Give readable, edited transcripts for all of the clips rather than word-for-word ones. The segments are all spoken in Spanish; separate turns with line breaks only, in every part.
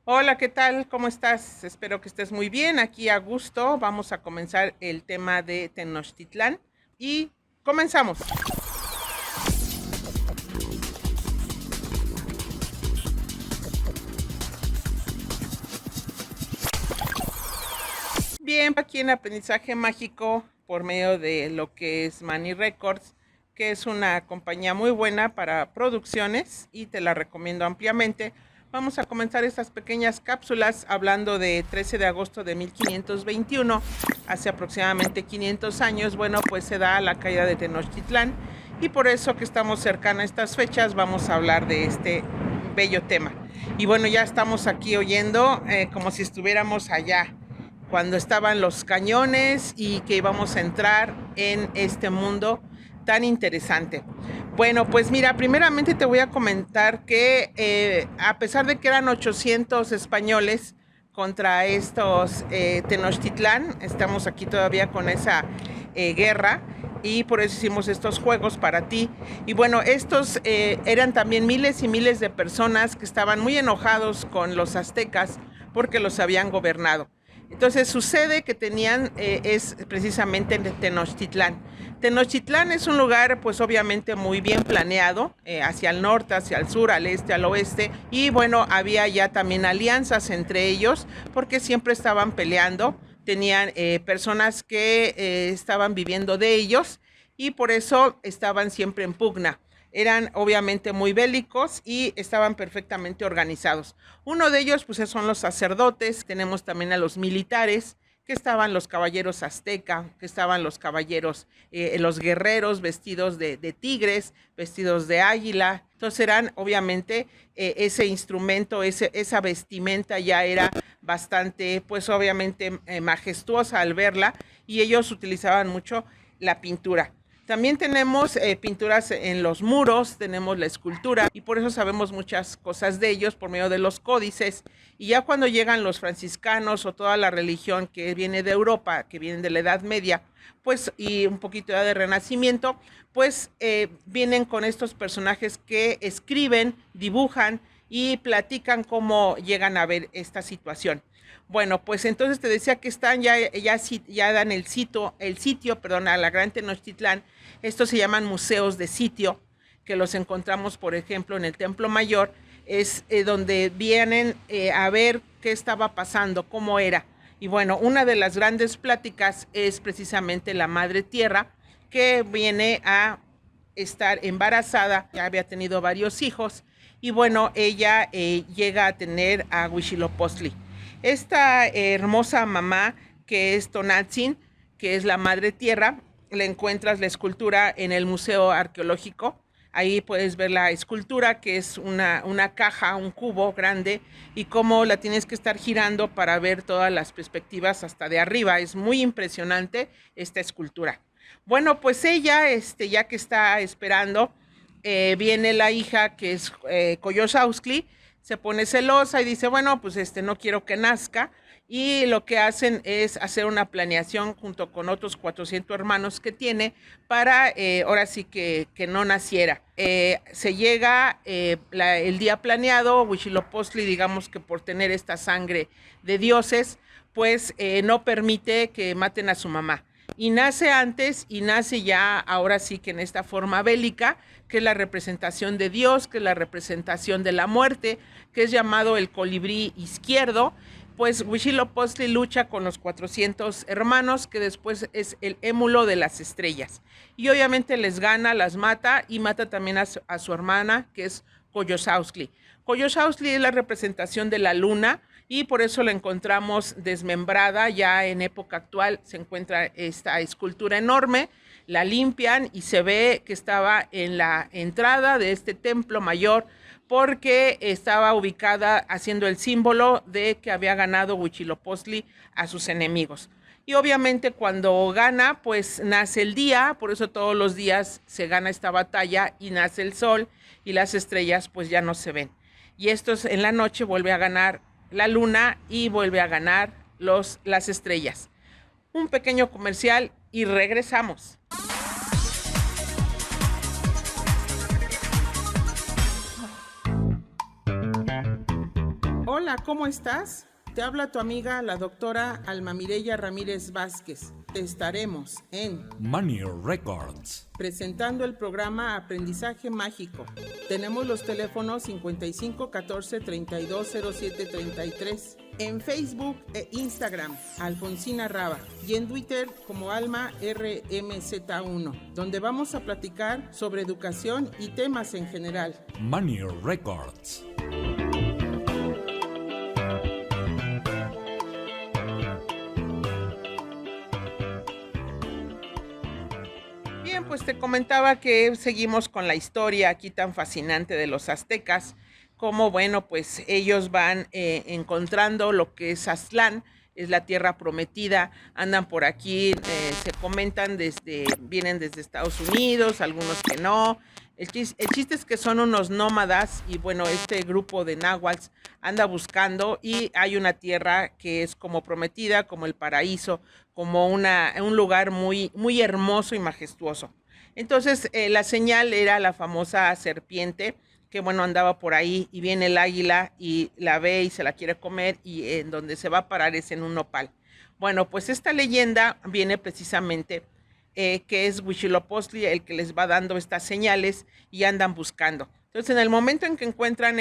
Hola, ¿qué tal? ¿Cómo estás? Espero que estés muy bien. Aquí a gusto. Vamos a comenzar el tema de Tenochtitlán y comenzamos. Bien, aquí en Aprendizaje Mágico por medio de lo que es Manny Records, que es una compañía muy buena para producciones y te la recomiendo ampliamente. Vamos a comenzar estas pequeñas cápsulas hablando de 13 de agosto de 1521, hace aproximadamente 500 años. Bueno, pues se da la caída de Tenochtitlán y por eso que estamos cercanos a estas fechas vamos a hablar de este bello tema. Y bueno, ya estamos aquí oyendo como si estuviéramos allá cuando estaban los cañones y que íbamos a entrar en este mundo tan interesante. Bueno, pues mira, primeramente te voy a comentar que a pesar de que eran 800 españoles contra estos Tenochtitlán, estamos aquí todavía con esa guerra y por eso hicimos estos juegos para ti. Y bueno, estos eran también miles y miles de personas que estaban muy enojados con los aztecas porque los habían gobernado. Entonces sucede que tenían, es precisamente en Tenochtitlán. Tenochtitlán es un lugar pues obviamente muy bien planeado, hacia el norte, hacia el sur, al este, al oeste, y bueno, había ya también alianzas entre ellos porque siempre estaban peleando, tenían personas que estaban viviendo de ellos y por eso estaban siempre en pugna. Eran obviamente muy bélicos y estaban perfectamente organizados. Uno de ellos pues son los sacerdotes, tenemos también a los militares, que estaban los caballeros azteca, que estaban los caballeros, los guerreros vestidos de tigres, vestidos de águila. Entonces eran obviamente ese instrumento, esa vestimenta ya era bastante, pues obviamente majestuosa al verla y ellos utilizaban mucho la pintura. También tenemos pinturas en los muros, tenemos la escultura y por eso sabemos muchas cosas de ellos por medio de los códices. Y ya cuando llegan los franciscanos o toda la religión que viene de Europa, que viene de la Edad Media, pues y un poquito ya de Renacimiento, pues vienen con estos personajes que escriben, dibujan y platican cómo llegan a ver esta situación. Bueno, pues entonces te decía que están ya dan el sitio, perdón, a la Gran Tenochtitlán. Estos se llaman museos de sitio, que los encontramos, por ejemplo, en el Templo Mayor, es donde vienen a ver qué estaba pasando, cómo era. Y bueno, una de las grandes pláticas es precisamente la Madre Tierra, que viene a estar embarazada, ya había tenido varios hijos, y bueno, ella llega a tener a Huitzilopochtli. Esta hermosa mamá, que es Tonantzin, que es la Madre Tierra, le encuentras la escultura en el Museo Arqueológico. Ahí puedes ver la escultura, que es una caja, un cubo grande, y cómo la tienes que estar girando para ver todas las perspectivas hasta de arriba. Es muy impresionante esta escultura. Bueno, pues ella, ya que está esperando, viene la hija, que es Coyosauxtli, se pone celosa y dice, bueno, pues no quiero que nazca. Y lo que hacen es hacer una planeación junto con otros 400 hermanos que tiene para ahora sí que no naciera. Se llega el día planeado, Huitzilopochtli, digamos que por tener esta sangre de dioses, pues no permite que maten a su mamá. Y nace antes y nace ya ahora sí que en esta forma bélica, que es la representación de Dios, que es la representación de la muerte, que es llamado el colibrí izquierdo. Pues Huitzilopochtli lucha con los 400 hermanos, que después es el émulo de las estrellas. Y obviamente les gana, las mata y mata también a su hermana, que es Coyosauxtli. Coyosauxtli es la representación de la luna y por eso la encontramos desmembrada. Ya en época actual se encuentra esta escultura enorme, la limpian y se ve que estaba en la entrada de este templo mayor porque estaba ubicada haciendo el símbolo de que había ganado Huitzilopochtli a sus enemigos. Y obviamente cuando gana, pues nace el día, por eso todos los días se gana esta batalla y nace el sol y las estrellas pues ya no se ven. Y esto en la noche vuelve a ganar la luna y vuelve a ganar las estrellas. Un pequeño comercial y regresamos. Hola. Hola, ¿cómo estás? Te habla tu amiga la doctora Alma Mireya Ramírez Vázquez. Estaremos en
Money Records
presentando el programa Aprendizaje Mágico. Tenemos los teléfonos 55 14 32 07 33. En Facebook e Instagram, Alfonsina Raba. Y en Twitter como Alma RMZ1, donde vamos a platicar sobre educación y temas en general.
Money Records.
Bien, pues te comentaba que seguimos con la historia aquí tan fascinante de los aztecas, como bueno, pues ellos van encontrando lo que es Aztlán, es la tierra prometida, andan por aquí, se comentan vienen desde Estados Unidos, algunos que no. El chiste es que son unos nómadas y bueno, este grupo de náhuatls anda buscando y hay una tierra que es como prometida, como el paraíso, como un lugar muy, muy hermoso y majestuoso. Entonces la señal era la famosa serpiente que bueno andaba por ahí y viene el águila y la ve y se la quiere comer y en donde se va a parar es en un nopal. Bueno, pues esta leyenda viene precisamente que es Huitzilopochtli el que les va dando estas señales y andan buscando. Entonces, en el momento en que encuentran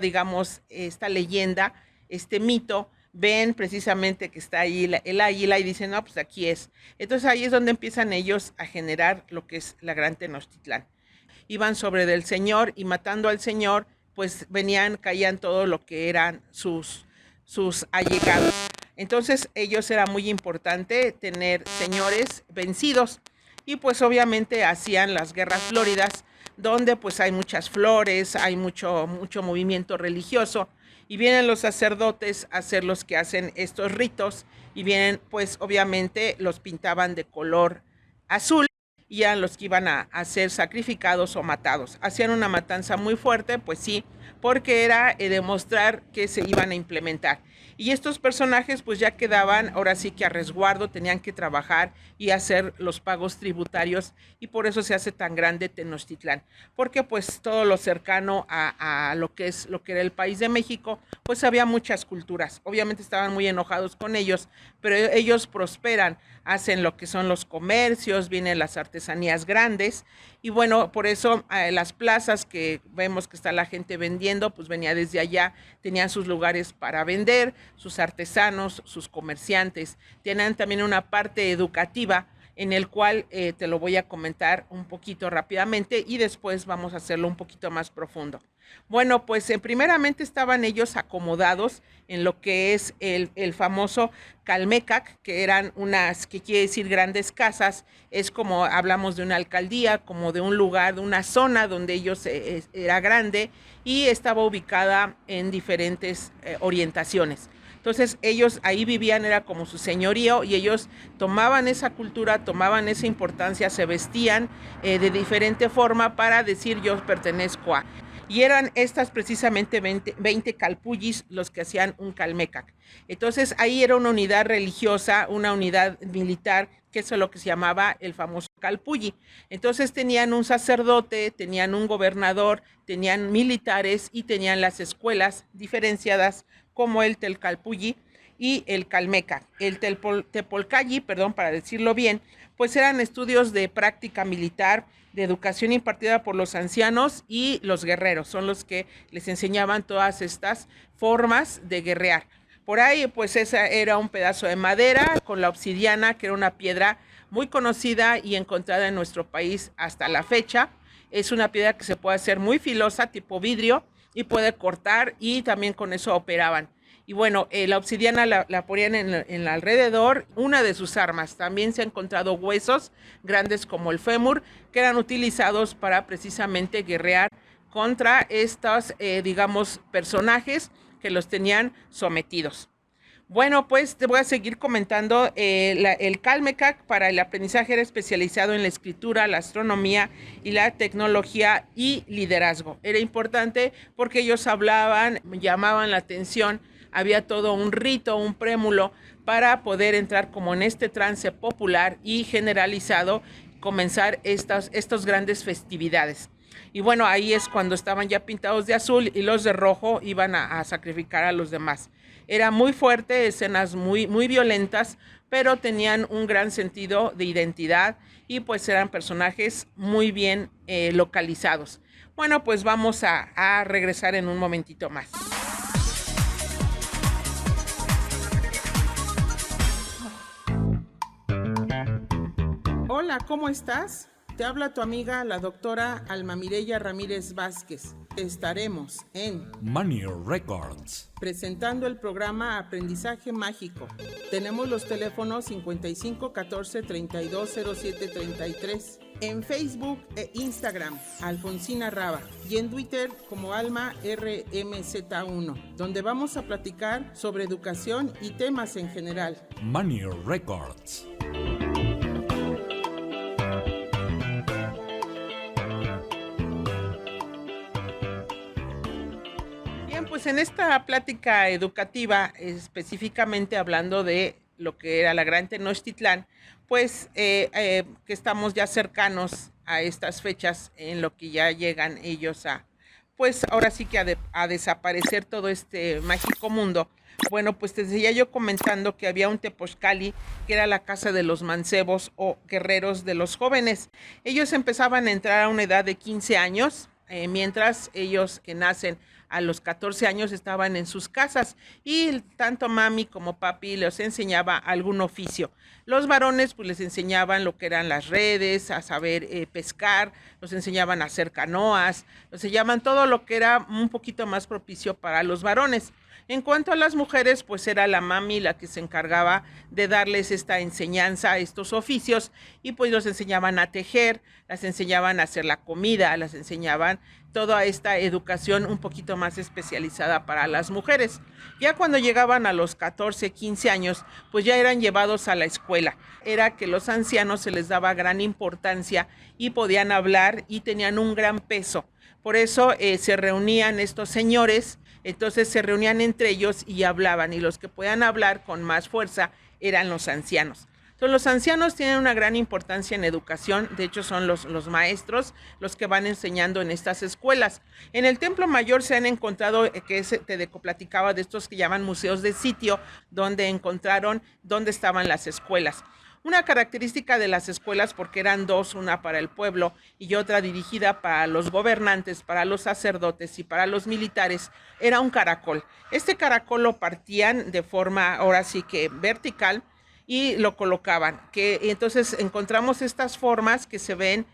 digamos, esta leyenda, este mito, ven precisamente que está ahí el águila y dicen, no, pues aquí es. Entonces ahí es donde empiezan ellos a generar lo que es la Gran Tenochtitlán. Iban sobre del Señor y matando al Señor, pues caían todo lo que eran sus allegados. Entonces ellos era muy importante tener señores vencidos y pues obviamente hacían las guerras floridas donde pues hay muchas flores, hay mucho movimiento religioso y vienen los sacerdotes a ser los que hacen estos ritos y vienen pues obviamente los pintaban de color azul y eran los que iban a ser sacrificados o matados. Hacían una matanza muy fuerte, pues sí, porque era demostrar que se iban a implementar. Y estos personajes pues ya quedaban ahora sí que a resguardo, tenían que trabajar y hacer los pagos tributarios y por eso se hace tan grande Tenochtitlán, porque pues todo lo cercano a lo que era el país de México, pues había muchas culturas. Obviamente estaban muy enojados con ellos, pero ellos prosperan, hacen lo que son los comercios, vienen las artesanías grandes y bueno, por eso las plazas que vemos que está la gente vendiendo, pues venía desde allá, tenían sus lugares para vender, sus artesanos, sus comerciantes, tenían también una parte educativa en el cual te lo voy a comentar un poquito rápidamente y después vamos a hacerlo un poquito más profundo. Bueno, pues primeramente estaban ellos acomodados en lo que es el famoso Calmecac, que eran que quiere decir grandes casas, es como hablamos de una alcaldía, como de un lugar, de una zona donde ellos era grande y estaba ubicada en diferentes orientaciones. Entonces ellos ahí vivían, era como su señorío y ellos tomaban esa cultura, tomaban esa importancia, se vestían de diferente forma para decir yo pertenezco a. Y eran estas precisamente 20 calpullis los que hacían un calmecac. Entonces ahí era una unidad religiosa, una unidad militar, que eso es lo que se llamaba el famoso calpulli. Entonces tenían un sacerdote, tenían un gobernador, tenían militares y tenían las escuelas diferenciadas como el Telcalpulli y el Calmecac. El Tepolcalli, perdón, para decirlo bien, pues eran estudios de práctica militar, de educación impartida por los ancianos y los guerreros, son los que les enseñaban todas estas formas de guerrear. Por ahí, pues esa era un pedazo de madera con la obsidiana, que era una piedra muy conocida y encontrada en nuestro país hasta la fecha. Es una piedra que se puede hacer muy filosa, tipo vidrio, y puede cortar y también con eso operaban. Y bueno, la obsidiana la ponían en el alrededor, una de sus armas. También se han encontrado huesos grandes como el fémur, que eran utilizados para precisamente guerrear contra estos, digamos, personajes que los tenían sometidos. Bueno, pues te voy a seguir comentando. El Calmecac para el aprendizaje era especializado en la escritura, la astronomía y la tecnología y liderazgo. Era importante porque ellos hablaban, llamaban la atención, había todo un rito, un prémulo para poder entrar como en este trance popular y generalizado, comenzar estas grandes festividades. Y bueno, ahí es cuando estaban ya pintados de azul y los de rojo iban a sacrificar a los demás. Era muy fuerte, escenas muy violentas, pero tenían un gran sentido de identidad y pues eran personajes muy bien localizados. Bueno, pues vamos a regresar en un momentito más. Hola, ¿cómo estás? Te habla tu amiga, la doctora Alma Mireya Ramírez Vázquez. Estaremos en
Money Records.
presentando el programa Aprendizaje Mágico. Tenemos los teléfonos 55 14 32 07 33. En Facebook e Instagram, Alfonsina Raba. Y en Twitter como Alma RMZ1, donde vamos a platicar sobre educación y temas en general.
Money Records.
Bien, pues en esta plática educativa, específicamente hablando de lo que era la Gran Tenochtitlán, pues que estamos ya cercanos a estas fechas en lo que ya llegan ellos pues ahora sí que a desaparecer todo este mágico mundo. Bueno, pues te decía yo comentando que había un Tepochcali, que era la casa de los mancebos o guerreros de los jóvenes. Ellos empezaban a entrar a una edad de 15 años, mientras ellos que nacen a los 14 años estaban en sus casas y tanto mami como papi les enseñaba algún oficio. Los varones pues les enseñaban lo que eran las redes, a saber pescar, los enseñaban a hacer canoas, los enseñaban todo lo que era un poquito más propicio para los varones. En cuanto a las mujeres, pues era la mami la que se encargaba de darles esta enseñanza, estos oficios, y pues los enseñaban a tejer, las enseñaban a hacer la comida, las enseñaban toda esta educación un poquito más especializada para las mujeres. Ya cuando llegaban a los 14, 15 años, pues ya eran llevados a la escuela. Era que los ancianos se les daba gran importancia y podían hablar y tenían un gran peso. Por eso se reunían estos señores, entonces se reunían entre ellos y hablaban, y los que podían hablar con más fuerza eran los ancianos. Entonces, los ancianos tienen una gran importancia en educación, de hecho son los maestros los que van enseñando en estas escuelas. En el Templo Mayor se han encontrado, te platicaba de estos que llaman museos de sitio, donde encontraron dónde estaban las escuelas. Una característica de las escuelas, porque eran dos, una para el pueblo y otra dirigida para los gobernantes, para los sacerdotes y para los militares, era un caracol. Este caracol lo partían de forma, ahora sí que vertical, y lo colocaban. Entonces encontramos estas formas que se ven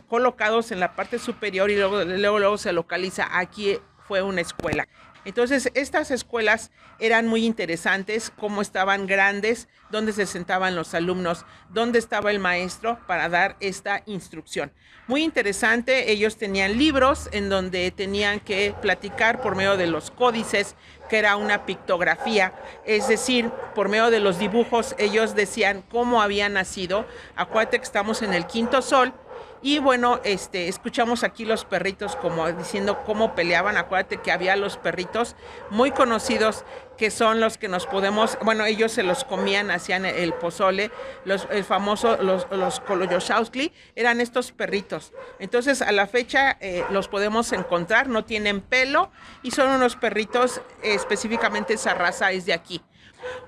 colocados en la parte superior y luego se localiza, aquí fue una escuela. Entonces, estas escuelas eran muy interesantes, cómo estaban grandes, dónde se sentaban los alumnos, dónde estaba el maestro para dar esta instrucción. Muy interesante, ellos tenían libros en donde tenían que platicar por medio de los códices, que era una pictografía, es decir, por medio de los dibujos, ellos decían cómo había nacido. Acuérdate que estamos en el quinto sol. Y bueno, escuchamos aquí los perritos como diciendo cómo peleaban. Acuérdate que había los perritos muy conocidos que son los que nos podemos, bueno, ellos se los comían, hacían el pozole, el famoso, los Koloyoshauskli, eran estos perritos. Entonces, a la fecha los podemos encontrar, no tienen pelo y son unos perritos, específicamente esa raza es de aquí.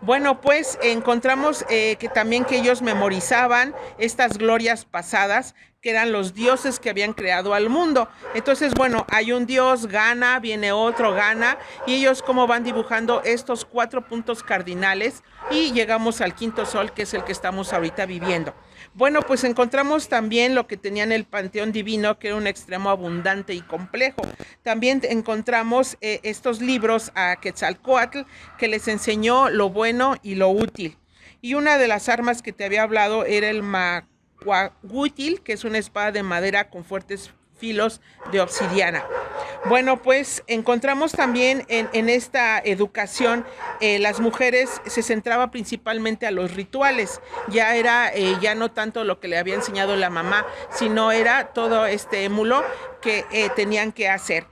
Bueno, pues encontramos que también que ellos memorizaban estas glorias pasadas, que eran los dioses que habían creado al mundo. Entonces, bueno, hay un dios, gana, viene otro, gana, y ellos como van dibujando estos 4 puntos cardinales y llegamos al quinto sol, que es el que estamos ahorita viviendo. Bueno, pues encontramos también lo que tenían el panteón divino, que era un extremo abundante y complejo. También encontramos estos libros a Quetzalcóatl, que les enseñó lo bueno y lo útil. Y una de las armas que te había hablado era el macuahuitl, que es una espada de madera con fuertes filos de obsidiana. Bueno, pues encontramos también en esta educación, las mujeres se centraba principalmente a los rituales. Ya era, ya no tanto lo que le había enseñado la mamá, sino era todo este émulo que tenían que hacer.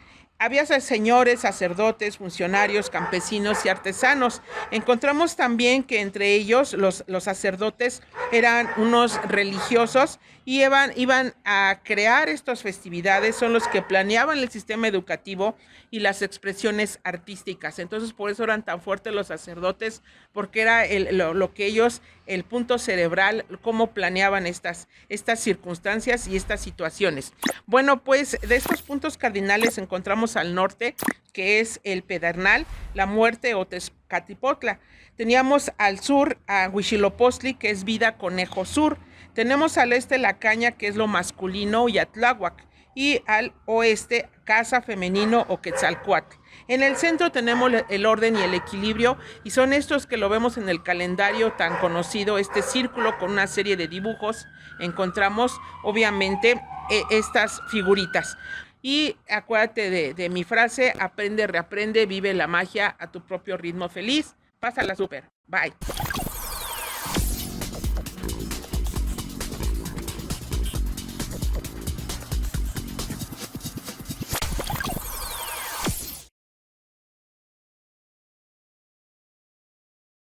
Había señores, sacerdotes, funcionarios, campesinos y artesanos. Encontramos también que entre ellos los sacerdotes eran unos religiosos y iban a crear estas festividades, son los que planeaban el sistema educativo y las expresiones artísticas. Entonces por eso eran tan fuertes los sacerdotes, porque era lo que ellos, el punto cerebral, cómo planeaban estas circunstancias y estas situaciones. Bueno, pues de estos puntos cardinales encontramos al norte, que es el Pedernal, La Muerte o Tezcatlipoca. Teníamos al sur a Huitzilopochtli, que es Vida Conejo Sur. Tenemos al este La Caña, que es lo masculino, y Atláhuac. Y al oeste Casa Femenino o Quetzalcóatl. En el centro tenemos el orden y el equilibrio, y son estos que lo vemos en el calendario tan conocido, este círculo con una serie de dibujos. Encontramos obviamente estas figuritas. Y acuérdate de mi frase: aprende, reaprende, vive la magia a tu propio ritmo feliz. Pásala súper. Bye.